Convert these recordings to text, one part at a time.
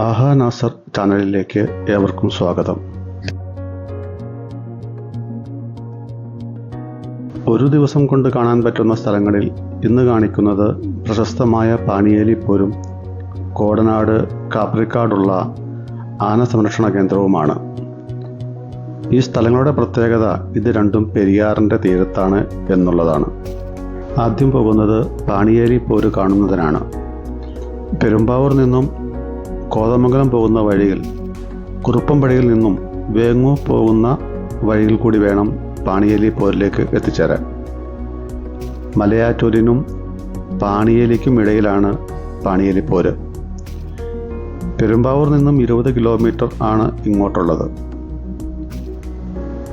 ആഹാ നാസർ ചാനലിലേക്ക് ഏവർക്കും സ്വാഗതം. ഒരു ദിവസം കൊണ്ട് കാണാൻ പറ്റുന്ന സ്ഥലങ്ങളിൽ ഇന്ന് കാണിക്കുന്നത് പ്രശസ്തമായ പാണിയേലി പോരും കോടനാട് കാപ്രിക്കാടുള്ള ആന സംരക്ഷണ കേന്ദ്രവുമാണ്. ഈ സ്ഥലങ്ങളുടെ പ്രത്യേകത ഇത് രണ്ടും പെരിയാറിൻ്റെ തീരത്താണ് എന്നുള്ളതാണ്. ആദ്യം പോകുന്നത് പാണിയേലി പോര് കാണുന്നതിനാണ്. പെരുമ്പാവൂർ നിന്നും കോതമംഗലം പോകുന്ന വഴിയിൽ കുറുപ്പംപടിയിൽ നിന്നും വേങ്ങൂർ പോകുന്ന വഴിയിൽ കൂടി വേണം പാണിയേലി പോരിലേക്ക് എത്തിച്ചേരാൻ. മലയാറ്റൂരിനും പാണിയേലിക്കും ഇടയിലാണ് പാണിയേലി പോര്. പെരുമ്പാവൂർ നിന്നും 20 കിലോമീറ്റർ ആണ് ഇങ്ങോട്ടുള്ളത്.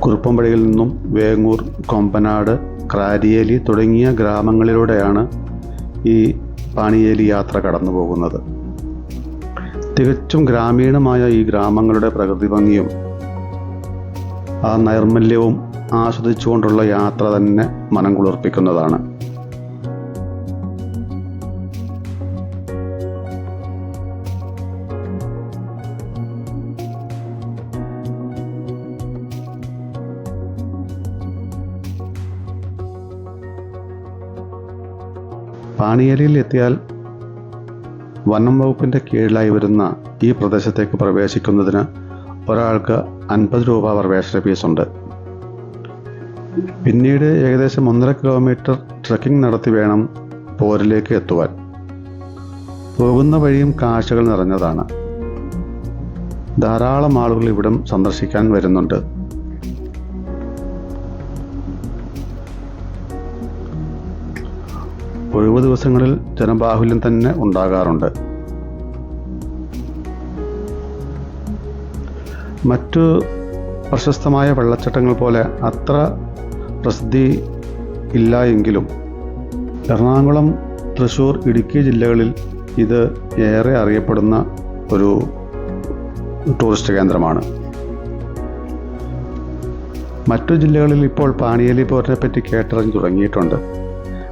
കുറുപ്പംപടിയിൽ നിന്നും വേങ്ങൂർ, കൊമ്പനാട്, ക്രാരിയേലി തുടങ്ങിയ ഗ്രാമങ്ങളിലൂടെയാണ് ഈ പാണിയേലി യാത്ര കടന്നു പോകുന്നത്. തികച്ചും ഗ്രാമീണമായ ഈ ഗ്രാമങ്ങളുടെ പ്രകൃതി ഭംഗിയും ആ നൈർമല്യവും ആസ്വദിച്ചുകൊണ്ടുള്ള യാത്ര തന്നെ മനം കുളിർപ്പിക്കുന്നതാണ്. പാണിയേലിയിൽ എത്തിയാൽ വനം വകുപ്പിൻ്റെ കീഴിലായി വരുന്ന ഈ പ്രദേശത്തേക്ക് പ്രവേശിക്കുന്നതിന് ഒരാൾക്ക് 50 രൂപ പ്രവേശന ഫീസുണ്ട്. പിന്നീട് ഏകദേശം 1.5 കിലോമീറ്റർ ട്രെക്കിംഗ് നടത്തി വേണം പോരിലേക്ക് എത്തുവാൻ. പോകുന്ന വഴിയും കാഴ്ചകൾ നിറഞ്ഞതാണ്. ധാരാളം ആളുകൾ ഇവിടം സന്ദർശിക്കാൻ വരുന്നുണ്ട്. ഒഴിവു ദിവസങ്ങളിൽ ജനബാഹുല്യം തന്നെ ഉണ്ടാകാറുണ്ട്. മറ്റു പ്രശസ്തമായ വെള്ളച്ചാട്ടങ്ങൾ പോലെ അത്ര പ്രസിദ്ധി ഇല്ല എങ്കിലും എറണാകുളം, തൃശ്ശൂർ, ഇടുക്കി ജില്ലകളിൽ ഇത് ഏറെ അറിയപ്പെടുന്ന ഒരു ടൂറിസ്റ്റ് കേന്ദ്രമാണ്. മറ്റു ജില്ലകളിൽ ഇപ്പോൾ പാണിയേലി പോരിനെ പറ്റി കേട്ടറിഞ്ഞു തുടങ്ങിയിട്ടുണ്ട്.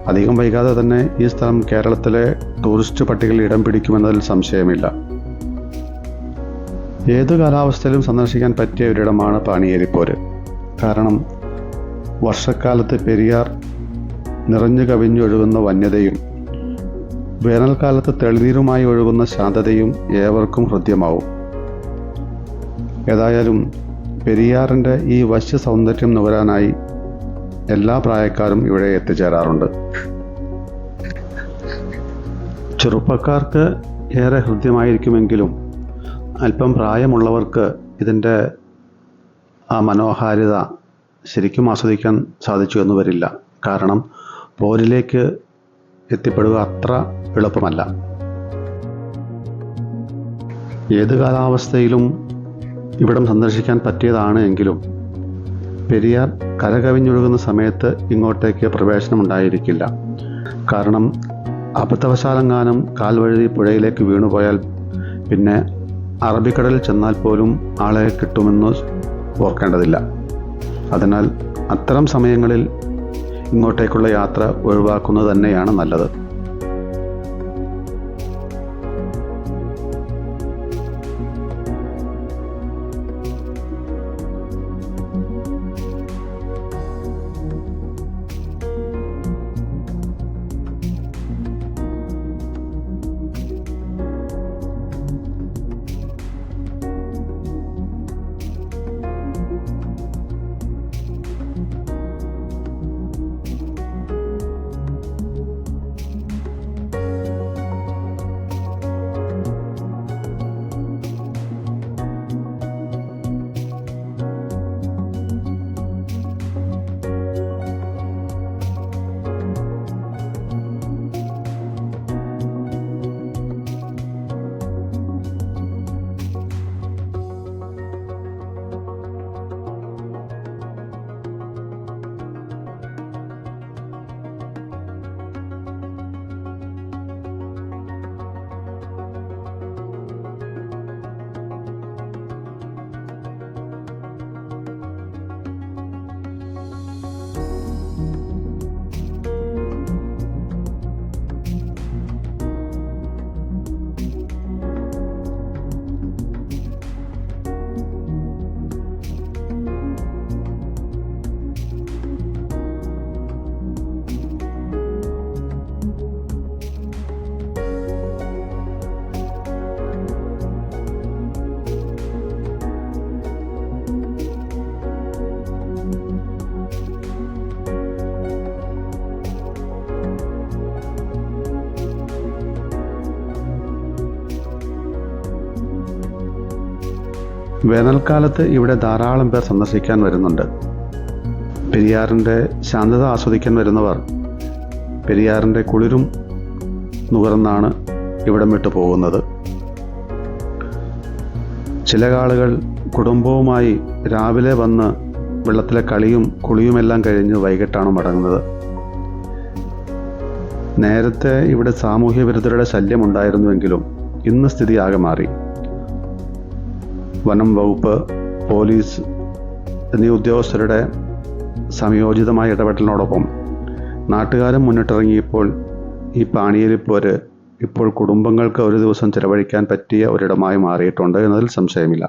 അധികം വൈകാതെ തന്നെ ഈ സ്ഥലം കേരളത്തിലെ ടൂറിസ്റ്റ് പട്ടികയിൽ ഇടം പിടിക്കുമെന്നതിൽ സംശയമില്ല. ഏതു കാലാവസ്ഥയിലും സന്ദർശിക്കാൻ പറ്റിയ ഒരിടമാണ് പാണിയേലി പോര്. കാരണം വർഷക്കാലത്ത് പെരിയാർ നിറഞ്ഞു കവിഞ്ഞൊഴുകുന്ന വന്യതയും വേനൽക്കാലത്ത് തെളിനീരുമായി ഒഴുകുന്ന ശാന്തതയും ഏവർക്കും ഹൃദ്യമാവും. ഏതായാലും പെരിയാറിൻ്റെ ഈ വശ്യ സൗന്ദര്യം നുകരാനായി എല്ലാ പ്രായക്കാരും ഇവിടെ എത്തിച്ചേരാറുണ്ട്. ചെറുപ്പക്കാർക്ക് ഏറെ ഹൃദ്യമായിരിക്കുമെങ്കിലും അല്പം പ്രായമുള്ളവർക്ക് ഇതിൻ്റെ ആ മനോഹാരിത ശരിക്കും ആസ്വദിക്കാൻ സാധിച്ചു എന്ന് വരില്ല. കാരണം പോരിലേക്ക് എത്തിപ്പെടുക അത്ര എളുപ്പമല്ല. ഏത് കാലാവസ്ഥയിലും ഇവിടം സന്ദർശിക്കാൻ പറ്റിയതാണ് എങ്കിലും പെരിയാർ കരകവിഞ്ഞൊഴുകുന്ന സമയത്ത് ഇങ്ങോട്ടേക്ക് പ്രവേശനമുണ്ടായിരിക്കില്ല. കാരണം അബദ്ധവശാലെങ്ങാനും കാൽവഴുതി പുഴയിലേക്ക് വീണുപോയാൽ പിന്നെ അറബിക്കടലിൽ ചെന്നാൽ പോലും ആളെ കിട്ടുമെന്ന് ഓർക്കേണ്ടതില്ല. അതിനാൽ അത്തരം സമയങ്ങളിൽ ഇങ്ങോട്ടേക്കുള്ള യാത്ര ഒഴിവാക്കുന്നത് തന്നെയാണ് നല്ലത്. വേനൽക്കാലത്ത് ഇവിടെ ധാരാളം പേർ സന്ദർശിക്കാൻ വരുന്നുണ്ട്. പെരിയാറിൻ്റെ ശാന്തത ആസ്വദിക്കാൻ വരുന്നവർ പെരിയാറിൻ്റെ കുളിരും നുകർന്നാണ് ഇവിടം വിട്ടു പോകുന്നത്. ചില ആളുകൾ കുടുംബവുമായി രാവിലെ വന്ന് വെള്ളത്തിലെ കളിയും കുളിയുമെല്ലാം കഴിഞ്ഞ് വൈകിട്ടാണ് മടങ്ങുന്നത്. നേരത്തെ ഇവിടെ സാമൂഹ്യ വിരുദ്ധരുടെ ശല്യം ഉണ്ടായിരുന്നുവെങ്കിലും ഇന്ന് സ്ഥിതി ആകെ മാറി. വനം വകുപ്പ്, പോലീസ് എന്നീ ഉദ്യോഗസ്ഥരുടെ സംയോജിതമായ ഇടപെടലിനോടൊപ്പം നാട്ടുകാരും മുന്നിട്ടിറങ്ങിയപ്പോൾ ഈ പാണിയേലിപ്പോര് ഇപ്പോൾ കുടുംബങ്ങൾക്ക് ഒരു ദിവസം ചിലവഴിക്കാൻ പറ്റിയ ഒരിടമായി മാറിയിട്ടുണ്ട് എന്നതിൽ സംശയമില്ല.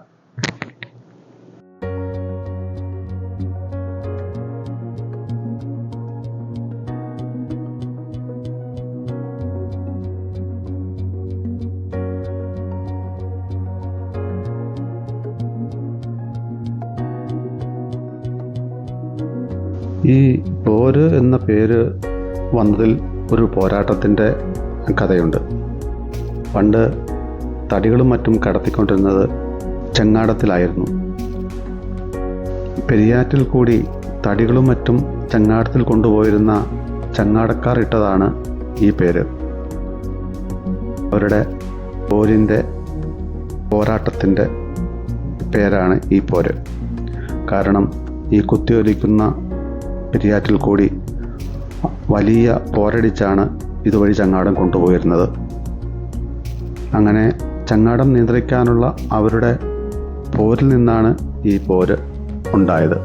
ഈ പോര് എന്ന പേര് വന്നതിൽ ഒരു പോരാട്ടത്തിൻ്റെ കഥയുണ്ട്. പണ്ട് തടികളും മറ്റും കടത്തിക്കൊണ്ടിരുന്നത് ചെങ്ങാടത്തിലായിരുന്നു. പെരിയാറ്റിൽ കൂടി തടികളും മറ്റും ചെങ്ങാടത്തിൽ കൊണ്ടുപോയിരുന്ന ചങ്ങാടക്കാർ ഇട്ടതാണ് ഈ പേര്. അവരുടെ പോരിൻ്റെ പോരാട്ടത്തിൻ്റെ പേരാണ് ഈ പോര്. കാരണം ഈ കുത്തിയൊലിക്കുന്ന പെരിയാറ്റിൽ കൂടി വലിയ പോരടിച്ചാണ് ഇതുവഴി ചങ്ങാടം കൊണ്ടുപോയിരുന്നത്. അങ്ങനെ ചങ്ങാടം നിയന്ത്രിക്കാനുള്ള അവരുടെ പോരിൽ നിന്നാണ് ഈ പോര് ഉണ്ടായത്.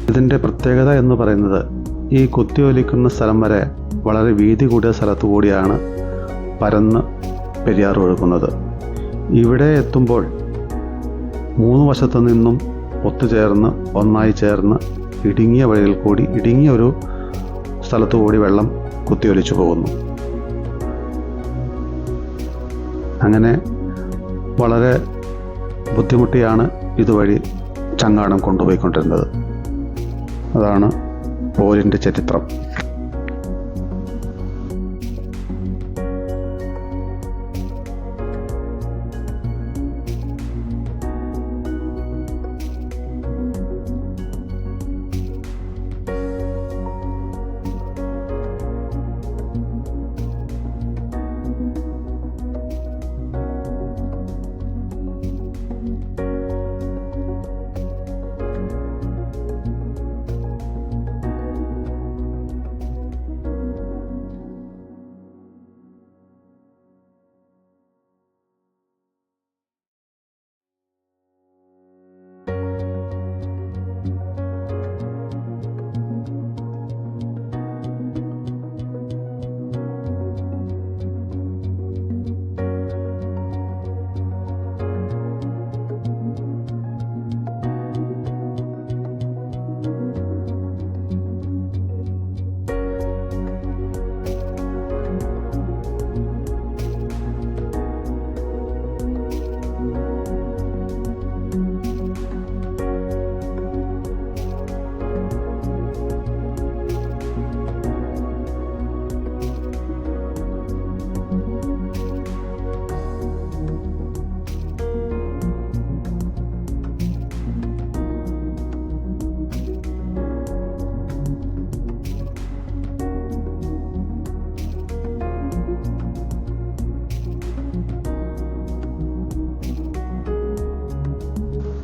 ഇതിൻ്റെ പ്രത്യേകത എന്ന് പറയുന്നത് ഈ കുത്തിയൊലിക്കുന്ന സ്ഥലം വരെ വളരെ വീതി കൂടിയ സ്ഥലത്തു കൂടിയാണ് പരന്ന് പെരിയാർ ഒഴുകുന്നത്. ഇവിടെ എത്തുമ്പോൾ മൂന്ന് വശത്തു നിന്നും ഒത്തുചേർന്ന് ഒന്നായി ചേർന്ന് ഇടുങ്ങിയ വഴിയിൽ കൂടി ഇടുങ്ങിയ ഒരു സ്ഥലത്തു കൂടി വെള്ളം കുത്തിയൊലിച്ചു പോകുന്നു. അങ്ങനെ വളരെ ബുദ്ധിമുട്ടിയാണ് ഇതുവഴി ചങ്ങാടം കൊണ്ടുപോയിക്കൊണ്ടിരുന്നത്. അതാണ് പോരിൻ്റെ ചരിത്രം.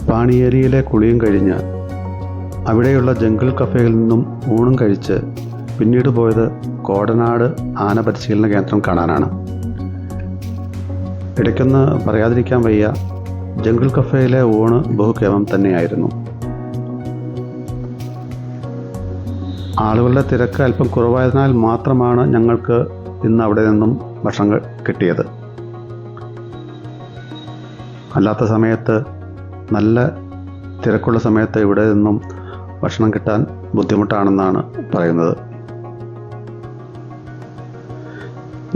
പാണിയേരിയിലെ കുളിയും കഴിഞ്ഞ് അവിടെയുള്ള ജംഗിൾ കഫേയിൽ നിന്നും ഊണും കഴിച്ച് പിന്നീട് പോയത് കോടനാട് ആന പരിശീലന കേന്ദ്രം കാണാനാണ്. ഇടയ്ക്കൊന്ന് പറയാതിരിക്കാൻ വയ്യ, ജംഗിൾ കഫേയിലെ ഊണ് ബഹുകേമം തന്നെയായിരുന്നു. ആളുകളുടെ തിരക്ക് അല്പം കുറവായതിനാൽ മാത്രമാണ് ഞങ്ങൾക്ക് ഇന്ന് അവിടെ നിന്നും ഭക്ഷണം കിട്ടിയത്. അല്ലാത്ത സമയത്ത്, നല്ല തിരക്കുള്ള സമയത്ത് ഇവിടെ നിന്നും ഭക്ഷണം കിട്ടാൻ ബുദ്ധിമുട്ടാണെന്നാണ് പറയുന്നത്.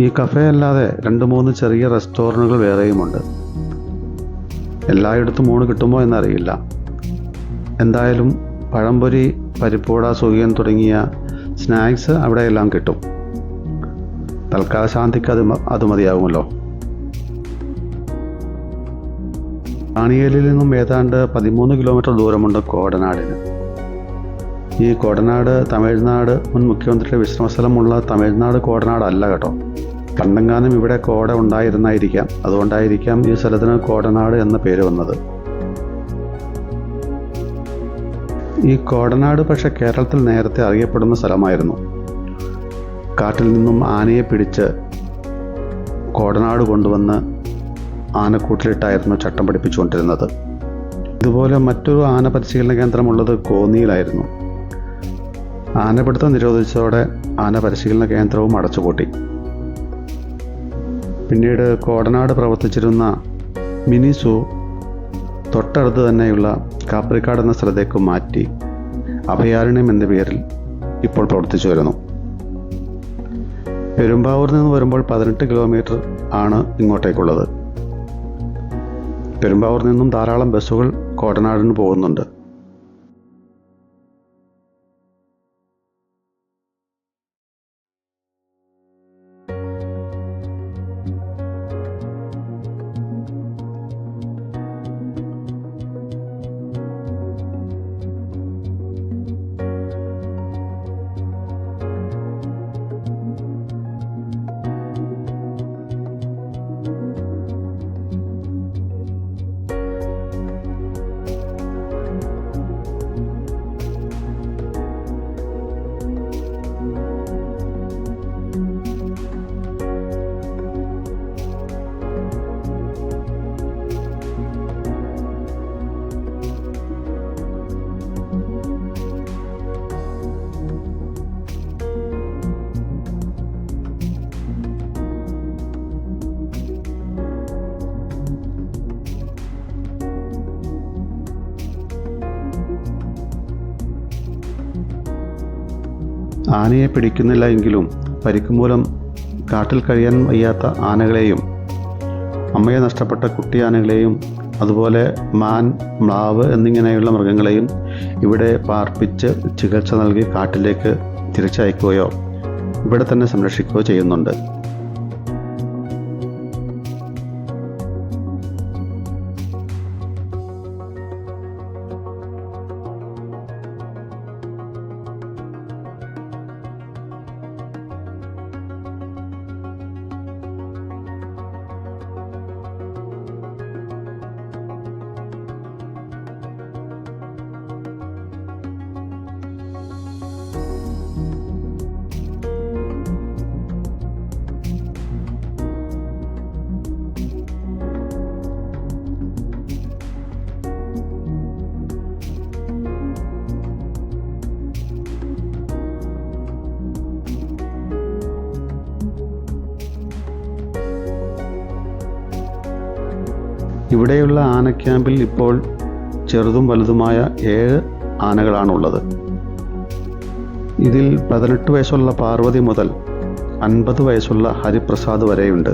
ഈ കഫേ അല്ലാതെ 2-3 ചെറിയ റെസ്റ്റോറൻറ്റുകൾ വേറെയുമുണ്ട്. എല്ലായിടത്തും ഊണ് കിട്ടുമോ എന്നറിയില്ല. എന്തായാലും പഴംപൊരി, പരിപ്പുവട, സുഖിയൻ തുടങ്ങിയ സ്നാക്സ് അവിടെയെല്ലാം കിട്ടും. തൽക്കാല ശാന്തിക്ക് അത് മതിയാകുമല്ലോ. റാണിയേലിൽ നിന്നും ഏതാണ്ട് 13 കിലോമീറ്റർ ദൂരമുണ്ട് കോടനാടിന്. ഈ കോടനാട് തമിഴ്നാട് മുൻ മുഖ്യമന്ത്രിയുടെ വിശ്രമസ്ഥലമുള്ള തമിഴ്നാട് കോടനാട് അല്ല കേട്ടോ. പണ്ടെങ്ങാനും ഇവിടെ കോട ഉണ്ടായിരുന്നായിരിക്കാം. അതുകൊണ്ടായിരിക്കാം ഈ സ്ഥലത്തിന് കോടനാട് എന്ന പേര് വന്നത്. ഈ കോടനാട് പക്ഷേ കേരളത്തിൽ നേരത്തെ അറിയപ്പെടുന്ന സ്ഥലമായിരുന്നു. കാട്ടിൽ നിന്നും ആനയെ പിടിച്ച് കോടനാട് കൊണ്ടുവന്ന് ആനക്കൂട്ടിലിട്ടായിരുന്നു ചട്ടം പഠിപ്പിച്ചുകൊണ്ടിരുന്നത്. ഇതുപോലെ മറ്റൊരു ആന പരിശീലന കേന്ദ്രമുള്ളത് കോന്നിയിലായിരുന്നു. ആനപിടുത്തം നിരോധിച്ചതോടെ ആന പരിശീലന കേന്ദ്രവും അടച്ചുപൂട്ടി. പിന്നീട് കോടനാട് പ്രവർത്തിച്ചിരുന്ന മിനി സൂ തൊട്ടടുത്ത് തന്നെയുള്ള കാപ്രിക്കാട് എന്ന സ്ഥലത്തേക്ക് മാറ്റി അഭയാരണ്യം എന്ന പേരിൽ ഇപ്പോൾ പ്രവർത്തിച്ചു വരുന്നു. പെരുമ്പാവൂരിൽ നിന്ന് വരുമ്പോൾ 18 കിലോമീറ്റർ ആണ് ഇങ്ങോട്ടേക്കുള്ളത്. പെരുമ്പാവൂരിൽ നിന്നും ധാരാളം ബസ്സുകൾ കോടനാടിന് പോകുന്നുണ്ട്. ആനയെ പിടിക്കുന്നില്ല എങ്കിലും പരിക്ക് മൂലം കാട്ടിൽ കഴിയാൻ വയ്യാത്ത ആനകളെയും, അമ്മയെ നഷ്ടപ്പെട്ട കുട്ടി ആനകളെയും, അതുപോലെ മാൻ, മ്ലാവ് എന്നിങ്ങനെയുള്ള മൃഗങ്ങളെയും ഇവിടെ പാർപ്പിച്ച് ചികിത്സ നൽകി കാട്ടിലേക്ക് തിരിച്ചയക്കുകയോ ഇവിടെ തന്നെ സംരക്ഷിക്കുകയോ ചെയ്യുന്നുണ്ട്. ഇവിടെയുള്ള ആന ക്യാമ്പിൽ ഇപ്പോൾ ചെറുതും വലുതുമായ 7 ആനകളാണുള്ളത്. ഇതിൽ 18 വയസ്സുള്ള പാർവതി മുതൽ 50 വയസ്സുള്ള ഹരിപ്രസാദ് വരെയുണ്ട്.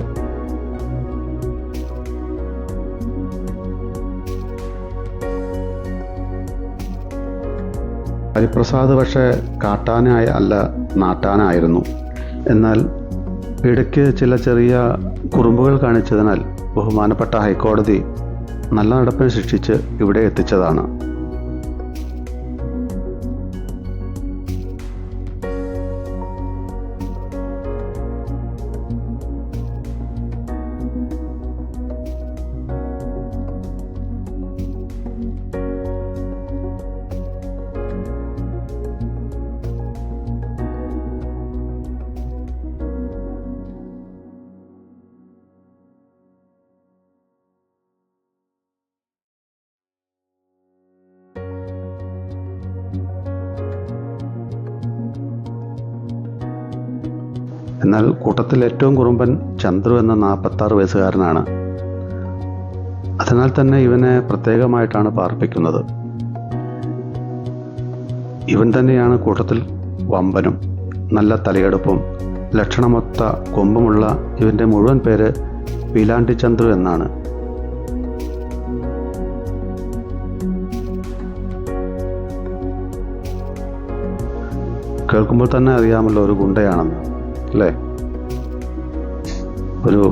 ഹരിപ്രസാദ് പക്ഷേ കാട്ടാന അല്ല, നാട്ടാനായിരുന്നു. എന്നാൽ ഇടയ്ക്ക് ചില ചെറിയ കുറുമ്പുകൾ കാണിച്ചതിനാൽ ബഹുമാനപ്പെട്ട ഹൈക്കോടതി നല്ല നടപ്പിന് ശിക്ഷിച്ച് ഇവിടെ എത്തിച്ചതാണ്. എന്നാൽ കൂട്ടത്തിൽ ഏറ്റവും കുറുമ്പൻ ചന്ദ്രു എന്ന 46 വയസ്സുകാരനാണ്. അതിനാൽ തന്നെ ഇവനെ പ്രത്യേകമായിട്ടാണ് പാർപ്പിക്കുന്നത്. ഇവൻ തന്നെയാണ് കൂട്ടത്തിൽ വമ്പനും. നല്ല തലയെടുപ്പും ലക്ഷണമൊത്ത കൊമ്പുമുള്ള ഇവൻ്റെ മുഴുവൻ പേര് പീലാണ്ടി ചന്ദ്രു എന്നാണ്. കേൾക്കുമ്പോൾ തന്നെ അറിയാമല്ലോ ഒരു ഗുണ്ടയാണെന്ന്, അല്ലേ? ഒരു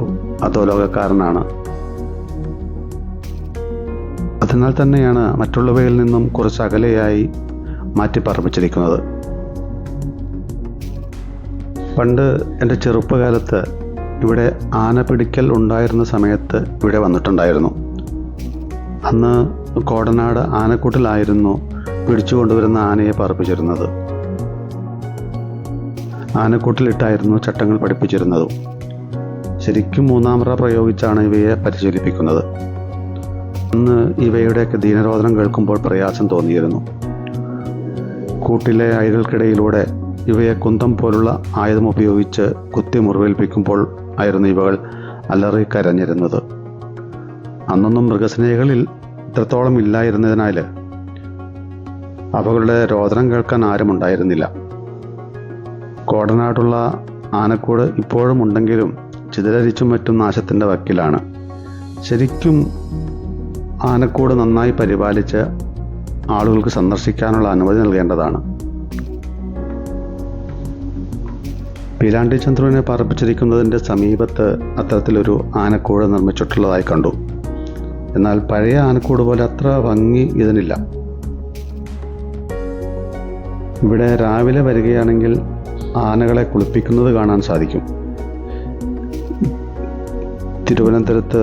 അധോലോകക്കാരനാണ്. അതിനാൽ തന്നെയാണ് മറ്റുള്ളവയിൽ നിന്നും കുറച്ച് അകലെയായി മാറ്റിപ്പാർപ്പിച്ചിരിക്കുന്നത്. പണ്ട് എൻ്റെ ചെറുപ്പകാലത്ത് ഇവിടെ ആന പിടിക്കൽ ഉണ്ടായിരുന്ന സമയത്ത് ഇവിടെ വന്നിട്ടുണ്ടായിരുന്നു. അന്ന് കോടനാട് ആനക്കൂട്ടിലായിരുന്നു പിടിച്ചു കൊണ്ടുവരുന്ന ആനയെ പാർപ്പിച്ചിരുന്നത്. ആനക്കൂട്ടിലിട്ടായിരുന്നു ചട്ടങ്ങൾ പഠിപ്പിച്ചിരുന്നതും. ശരിക്കും 3-ാം റ പ്രയോഗിച്ചാണ് ഇവയെ പരിശീലിപ്പിക്കുന്നത്. അന്ന് ഇവയുടെയൊക്കെ ദീനരോധനം കേൾക്കുമ്പോൾ പ്രയാസം തോന്നിയിരുന്നു. കൂട്ടിലെ അഴികൾക്കിടയിലൂടെ ഇവയെ കുന്തം പോലുള്ള ആയുധം ഉപയോഗിച്ച് കുത്തി മുറിവേൽപ്പിക്കുമ്പോൾ ആയിരുന്നു ഇവകൾ അലറി കരഞ്ഞിരുന്നത്. അന്നൊന്നും മൃഗസ്നേഹികളിൽ ഇത്രത്തോളം ഇല്ലായിരുന്നതിനാൽ അവകളുടെ രോദനം കേൾക്കാൻ ആരും ഉണ്ടായിരുന്നില്ല. കോടനാടുള്ള ആനക്കൂട് ഇപ്പോഴും ഉണ്ടെങ്കിലും ചിതലരിച്ചും മറ്റും നാശത്തിൻ്റെ വക്കിലാണ്. ശരിക്കും ആനക്കൂട് നന്നായി പരിപാലിച്ച് ആളുകൾക്ക് സന്ദർശിക്കാനുള്ള അനുമതി നൽകേണ്ടതാണ്. പീലാണ്ടി ചന്ദ്രുവിനെ പാർപ്പിച്ചിരിക്കുന്നതിൻ്റെ സമീപത്ത് അത്തരത്തിലൊരു ആനക്കൂട് നിർമ്മിച്ചിട്ടുള്ളതായി കണ്ടു. എന്നാൽ പഴയ ആനക്കൂട് പോലെ അത്ര ഭംഗി ഇതിനില്ല. ഇവിടെ രാവിലെ വരികയാണെങ്കിൽ ആനകളെ കുളിപ്പിക്കുന്നത് കാണാൻ സാധിക്കും. തിരുവനന്തപുരത്ത്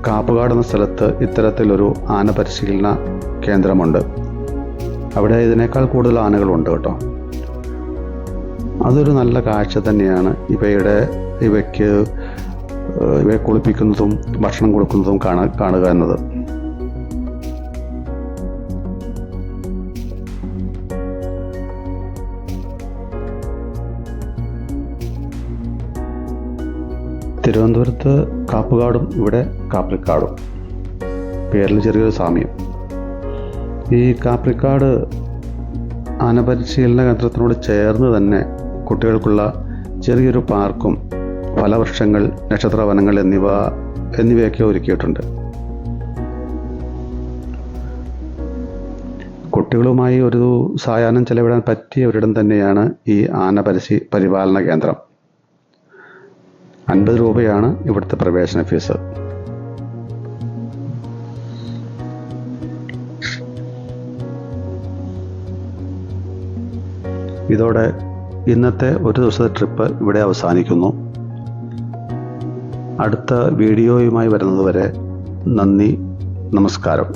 കാപ്പുകാട് എന്ന സ്ഥലത്ത് ഇത്തരത്തിലൊരു ആന പരിശീലന കേന്ദ്രമുണ്ട്. അവിടെ ഇതിനേക്കാൾ കൂടുതൽ ആനകളുണ്ട് കേട്ടോ. അതൊരു നല്ല കാഴ്ച തന്നെയാണ്. ഇവയെ കുളിപ്പിക്കുന്നതും ഭക്ഷണം കൊടുക്കുന്നതും കാണുക എന്നത്. തിരുവനന്തപുരത്ത് കാപ്പുകാടും ഇവിടെ കാപ്രിക്കാടും, പേരിൽ ചെറിയൊരു സാമ്യം. ഈ കാപ്രിക്കാട് ആനപരിശീലന കേന്ദ്രത്തിനോട് ചേർന്ന് തന്നെ കുട്ടികൾക്കുള്ള ചെറിയൊരു പാർക്കും ഫലവൃക്ഷങ്ങൾ, നക്ഷത്രവനങ്ങൾ എന്നിവയൊക്കെ ഒരുക്കിയിട്ടുണ്ട്. കുട്ടികളുമായി ഒരു സായാഹ്നം ചെലവിടാൻ പറ്റിയ ഒരിടം തന്നെയാണ് ഈ ആന പരിപാലന കേന്ദ്രം. 50 രൂപയാണ് ഇവിടുത്തെ പ്രവേശന ഫീസ്. ഇതോടെ ഇന്നത്തെ ഒരു ദിവസത്തെ ട്രിപ്പ് ഇവിടെ അവസാനിക്കുന്നു. അടുത്ത വീഡിയോയുമായി വരുന്നതുവരെ നന്ദി, നമസ്കാരം.